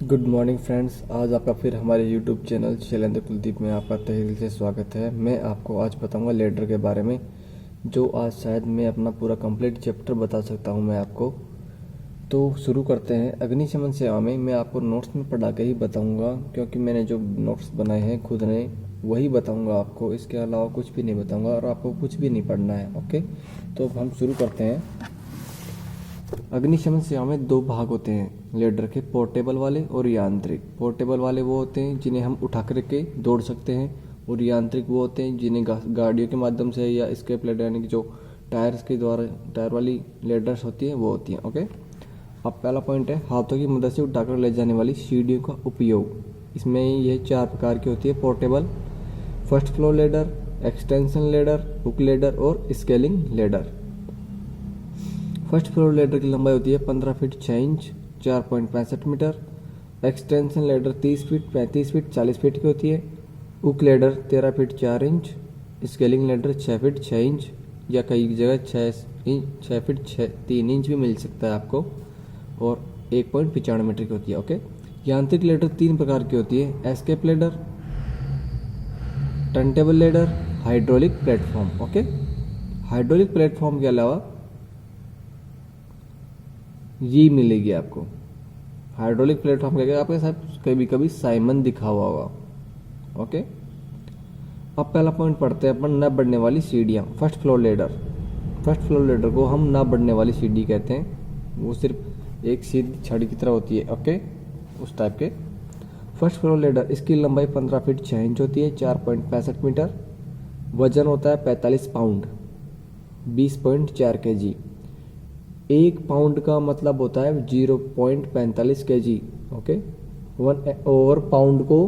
Good morning friends. आज आपका फिर हमारे यूट्यूब चैनल शैलेंद्र कुलदीप में आपका तहे दिल से स्वागत है। मैं आपको आज बताऊंगा लेडर के बारे में, जो आज शायद मैं अपना पूरा कंप्लीट चैप्टर बता सकता हूं मैं आपको। तो शुरू करते हैं। अग्निशमन सेवा में मैं आपको नोट्स में पढ़ा के ही बताऊंगा, क्योंकि मैंने जो नोट्स बनाए हैं खुद ने वही बताऊंगा आपको, इसके अलावा कुछ भी नहीं बताऊंगा और आपको कुछ भी नहीं पढ़ना है। ओके, तो हम शुरू करते हैं। अग्निशमन सेवा में दो भाग होते हैं लेडर के, पोर्टेबल वाले और यांत्रिक। पोर्टेबल वाले वो होते हैं जिन्हें हम उठा करके दौड़ सकते हैं, और यांत्रिक वो होते हैं जिन्हें गाड़ियों के माध्यम से या स्केप लेडर यानी कि जो टायर्स के द्वारा टायर वाली लेडर्स होती हैं वो होती हैं। ओके, अब पहला पॉइंट है हाथों की मदद से उठाकर ले जाने वाली सीढ़ियों का उपयोग। इसमें ये चार प्रकार की होती है: portable, first floor ladder, extension ladder, hook ladder और scaling ladder. First floor ladder की लंबाई होती है 15 feet 6 inch 4.65 metre. Extension ladder 30 feet 35 feet 40 feet की होती है। Hook ladder 13 feet 4 inch. Scaling ladder 6 feet 6 inch या कई जगह 6 फीट 3 इंच भी मिल सकता है आपको, और 1.95 मीटर की होती है। ओके, यांत्रिक लेडर तीन प्रकार की होती है: escape ladder, turntable ladder, hydraulic platform. Okay, hydraulic platform के अलावा ये मिलेगी आपको। हाइड्रोलिक प्लेटफॉर्म के आपके साथ कभी कभी साइमन दिखा हुआ होगा। ओके, अब पहला पॉइंट पढ़ते हैं अपन, न बढ़ने वाली सीढ़ियाँ। First floor ladder, first floor ladder को हम न बढ़ने वाली सीढ़ी कहते हैं। वो सिर्फ एक सीधी छड़ी की तरह होती है। ओके, उस टाइप के फर्स्ट फ्लोर लेडर। इसकी लंबाई 15 फीट 6 इंच होती है, 4.65 मीटर। वजन होता है 45 पाउंड, 20.4 kg। 1 पाउंड का मतलब होता है 0.45 kg। ओके, 1 पाउंड को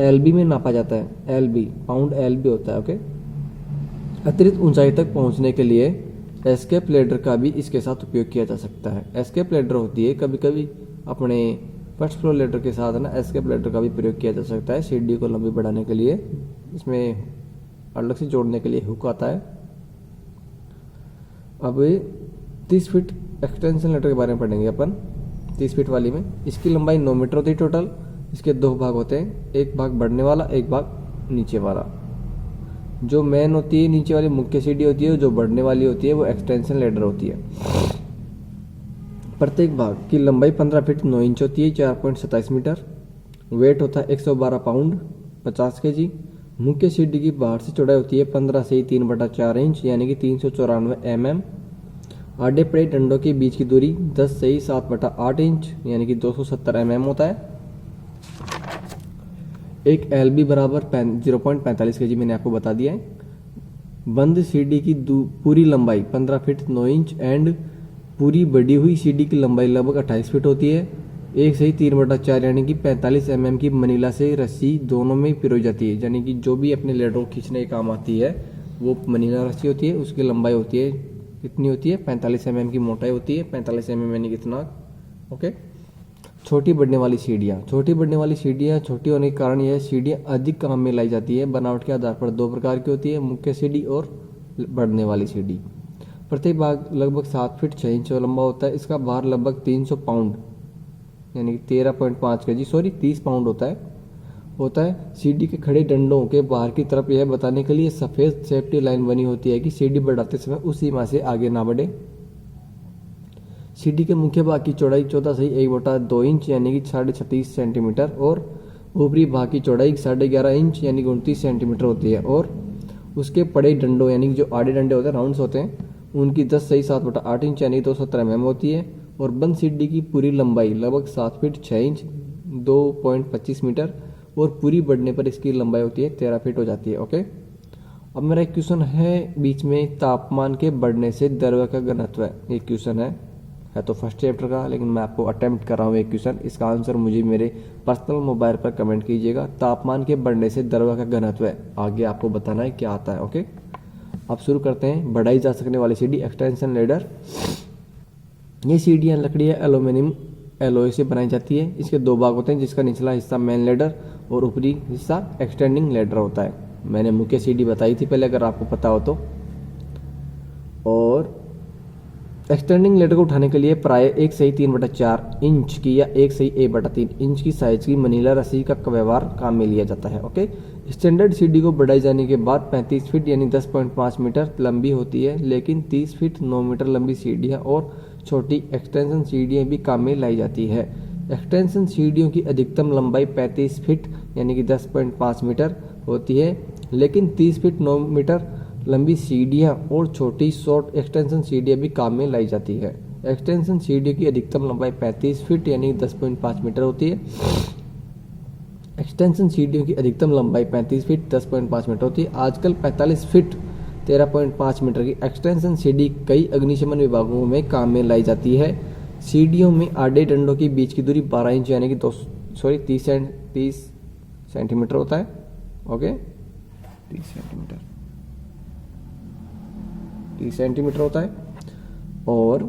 LB में नापा जाता है। LB पाउंड LB होता है। ओके, अतिरिक्त ऊंचाई तक पहुंचने के लिए एस्केप लेडर का भी इसके साथ उपयोग किया जा सकता है। एस्केप लेडर होती है, कभी कभी अपने फर्स्ट फ्लोर लेडर के साथ ना एस्केप लेडर का भी प्रयोग किया जा सकता है सीढ़ी को लंबी बढ़ाने के लिए। इसमें अलग से जोड़ने के लिए हुक आता है। अब 30 फीट एक्सटेंशन लेडर के बारे में पढ़ेंगे अपन। 30 फीट वाली में इसकी लंबाई 9 मीटर होती है टोटल। इसके दो भाग होते हैं, एक भाग बढ़ने वाला, एक भाग नीचे वाला। जो मेन होती है नीचे वाली मुख्य सीढ़ी होती है, जो बढ़ने वाली होती है वो एक्सटेंशन लेडर होती है। प्रत्येक भाग की लंबाई 15 फीट 9 इंच होती है, 4.27 मीटर। वेट होता है 112 पाउंड, 50 kg। मुख्य सीढ़ी की बाहर से चौड़ाई होती है 15 से 3/4 इंच यानी कि 394 mm। आड़े पड़े डंडों के बीच की दूरी 10 से 7/8 इंच यानी कि 270 mm होता है। एक LB बराबर 0.45 kg मैंने आपको बता दिया है। बंद सीढ़ी की पूरी लंबाई 15 फीट 9 इंच एंड पूरी बढ़ी हुई सीढ़ी की लंबाई लगभग 28 फीट होती है। 1 से 3/4 यानी कि 45 mm की मनीला से रस्सी दोनों में पिरोई जाती है, यानी कि जो भी अपने लेडर को खींचने के काम आती है वो मनीला रस्सी होती है। उसकी लंबाई होती है कितनी होती है? 45 mm की मोटाई होती है। 45 mm यानी कितना? ओके। छोटी बढ़ने वाली सीढ़ियाँ। छोटी बढ़ने वाली सीढ़ियाँ छोटी होने के कारण यह सीढ़ियाँ अधिक काम में लाई जाती है। बनावट के आधार पर दो प्रकार की होती है, मुख्य सीढ़ी और बढ़ने वाली सीढ़ी। प्रत्येक भाग लगभग 7 फीट 6 इंच लंबा होता है। इसका भार लगभग 300 पाउंड यानी कि 13.5 kg 30 पाउंड होता है। सीढ़ी के खड़े डंडों के बाहर की तरफ यह बताने के लिए सफ़ेद सेफ्टी लाइन बनी होती है कि सीढ़ी बढ़ाते समय उस सीमा से आगे ना बढ़े। सीढ़ी के मुख्य भाग की चौड़ाई 14 से 1/2 इंच यानी कि 36.5 सेंटीमीटर और ऊपरी भाग की चौड़ाई 11.5 इंच यानी कि 29 सेंटीमीटर होती है। और उसके पड़े डंडों यानी कि जो आड़े डंडे होते हैं, राउंड्स होते हैं, उनकी 10 से 7/8 इंच यानी 270 mm होती है। और बंद सीढ़ी की पूरी लंबाई लगभग 7 फीट 6 इंच 2.25 मीटर और पूरी बढ़ने पर इसकी लंबाई होती है 13 फीट हो जाती है। ओके, अब मेरा एक क्वेश्चन है बीच में, तापमान के बढ़ने से द्रव्य का घनत्व। एक क्वेश्चन है तो फर्स्ट चैप्टर का, लेकिन मैं आपको अटेम्प्ट कर रहा हूँ एक क्वेश्चन। इसका आंसर मुझे मेरे पर्सनल मोबाइल पर कमेंट कीजिएगा। तापमान के बढ़ने से द्रव्य का घनत्व आगे आपको बताना है क्या आता है। ओके, अब शुरू करते हैं। बढ़ाई जा सकने वाली सीढ़ी, एक्सटेंशन लेडर। ये सीढ़ियाँ लकड़ी या एल्यूमिनियम एलॉय से बनाई जाती है। इसके दो भाग होते हैं, जिसका निचला हिस्सा मेन लेडर और ऊपरी हिस्सा एक्सटेंडिंग लेडर होता है। मैंने मुख्य सीढ़ी बताई थी पहले, अगर आपको पता हो तो। और एक्सटेंडिंग लेटर को उठाने के लिए प्राय 1 सही 3/4 इंच की या 1 सही 1/3 इंच की साइज की मनीला रस्सी का व्यवहार काम में लिया जाता है। ओके, स्टैंडर्ड सीढ़ी को बढ़ाई जाने के बाद 35 फीट यानी 10.5 मीटर लंबी होती है, लेकिन 30 फीट 9 मीटर लंबी सीढ़ियाँ और छोटी एक्सटेंशन सीढ़ियाँ भी काम में लाई जाती है। एक्सटेंशन सीढ़ियों की अधिकतम लंबाई 35 फीट यानी कि 10.5 मीटर होती है, लेकिन 30 फीट 9 मीटर लंबी सीढ़ियाँ और छोटी शॉर्ट एक्सटेंशन सीढ़ियाँ भी काम में लाई जाती है। एक्सटेंशन सीढ़ियों की अधिकतम लंबाई 35 फीट यानी 10.5 मीटर होती है। एक्सटेंशन सीढ़ियों की अधिकतम लंबाई 35 फीट 10.5 मीटर होती है। आजकल 45 फीट 13.5 मीटर की एक्सटेंशन सीढ़ी कई अग्निशमन विभागों में काम में लाई जाती है। सीढ़ियों में आड़े डंडों के बीच की दूरी 12 इंच यानी कि 30 सेंटीमीटर होता है। ओके, 30 सेंटीमीटर होता है। और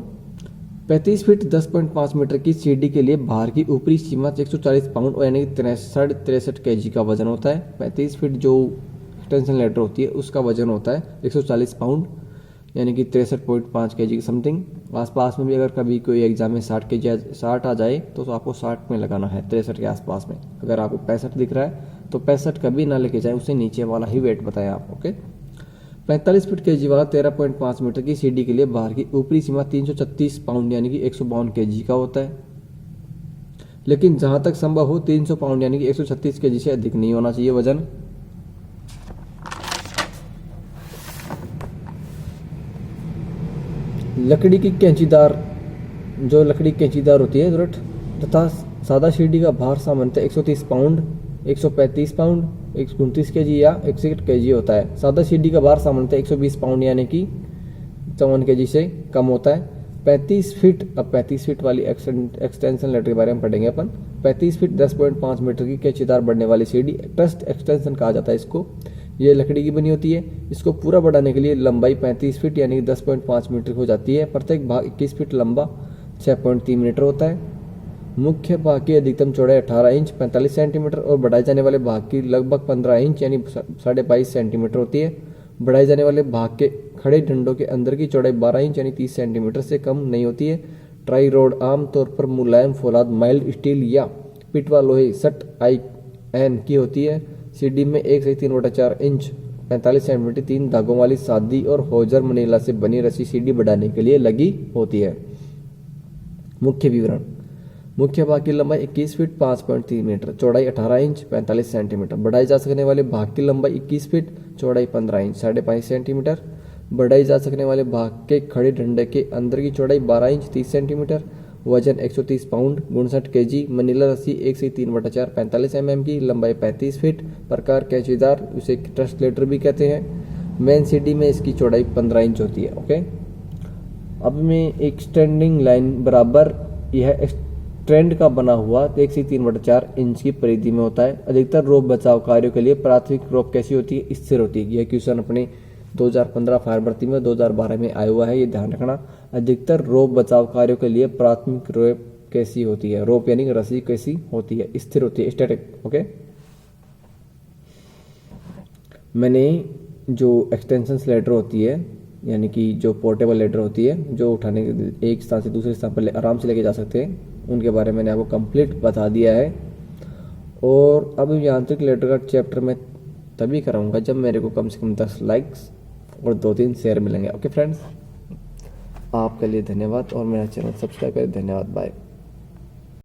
35 फीट 10.5 मीटर की सीढ़ी के लिए भार की ऊपरी सीमा 140 पाउंड और यानी कि 63 kg का वजन होता है। 35 फीट जो एक्सटेंशन लेटर होती है उसका वजन होता है 140 पाउंड यानी कि 63.5 kg की समथिंग। आसपास में भी अगर कभी कोई एग्जाम में 60 आ जाए तो आपको 60 में लगाना है, 63 के आसपास में। अगर आपको 65 दिख रहा है तो 65 कभी ना लेके जाए, उससे नीचे वाला ही वेट बताएं आप। ओके, 45 फीट kg वाला 13.5 मीटर की सीढ़ी के लिए भार की ऊपरी सीमा 336 पाउंड यानी कि 152 kg का होता है, लेकिन जहां तक संभव हो 300 पाउंड यानी कि 136 kg से अधिक नहीं होना चाहिए वजन। लकड़ी की कैंचीदार होती है दृढ़ तथा सादा सीढ़ी का भार सामान्यतः 130 पाउंड 135 पाउंड 129 kg या 61 kg होता है। सादा सीढ़ी का भार सामान्यतः 120 पाउंड यानी कि 54 kg से कम होता है। 35 फीट वाली एक्सटेंशन लेटर के बारे में पढ़ेंगे अपन। 35 फीट 10.5 मीटर की कैंचीदार बढ़ने वाली सीढ़ी ट्रस्ट एक्सटेंशन कहा जाता है इसको। ये लकड़ी की बनी होती है। इसको पूरा बढ़ाने के लिए लंबाई 35 फीट यानी कि 10.5 मीटर हो जाती है। प्रत्येक भाग 21 फीट लंबा 6.3 मीटर होता है। मुख्य भाग की अधिकतम चौड़ाई 18 इंच 45 सेंटीमीटर और बढ़ाए जाने वाले भाग की लगभग 15 इंच यानी 22.5 सेंटीमीटर होती है। बढ़ाए जाने वाले भाग के खड़े डंडों के अंदर की चौड़ाई 12 इंच यानी 30 सेंटीमीटर से कम नहीं होती है। ट्राई रोड आमतौर पर मुलायम फौलाद माइल्ड स्टील या पिटवा लोहे सट आयन की होती है। सीढ़ी में 1 से 3/4 इंच 45 सेंटीमीटर 3 धागों वाली सादी और होजर मनीला से बनी रस्सी सीढ़ी बढ़ाने के लिए लगी होती है। मुख्य विवरण: मुख्य भाग की लंबाई 21 फीट 5.3 मीटर, चौड़ाई 18 इंच 45 सेंटीमीटर। बढ़ाई जा सकने वाले भाग की लंबाई 21 फीट, चौड़ाई 15 इंच 5.5 सेंटीमीटर। बढ़ाई जा सकने वाले भाग के खड़े डंडे के अंदर की चौड़ाई 12 इंच 30 सेंटीमीटर। वजन 130 पाउंड 59 kg। मनीला रस्सी 1 से 3/4 45 mm की, लंबाई 35 फीट। प्रकार कैंचीदार, उसे ट्रस्ट लेटर भी कहते हैं। मेन सीढ़ी में इसकी चौड़ाई 15 इंच होती है। ओके, अब में एक स्टैंडिंग लाइन बराबर यह ट्रेंड का बना हुआ 1 से 3/4 इंच की परिधि में होता है। अधिकतर रोप बचाव कार्यों के लिए प्राथमिक रोप कैसी होती है? स्थिर होती है। यह क्वेश्चन अपने 2015 फायर भर्ती में 2012 में आया हुआ है, ये ध्यान रखना। अधिकतर रोप बचाव कार्यों के लिए प्राथमिक रोप कैसी होती है? रोप यानी रस्सी कैसी होती है? स्थिर होती है, स्टैटिक। ओके, मैंने जो एक्सटेंशन लेटर होती है यानी कि जो पोर्टेबल लेटर होती है, जो उठाने एक स्थान से दूसरे स्थान पर आराम से लेके जा सकते हैं, उनके बारे में मैंने आपको कंप्लीट बता दिया है। और अब यांत्रिक लेटर का चैप्टर मैं तभी कराऊंगा जब मेरे को कम से कम 10 लाइक्स और 2-3 शेयर मिलेंगे। ओके फ्रेंड्स, आपके लिए धन्यवाद और मेरा चैनल सब्सक्राइब करें। धन्यवाद, बाय।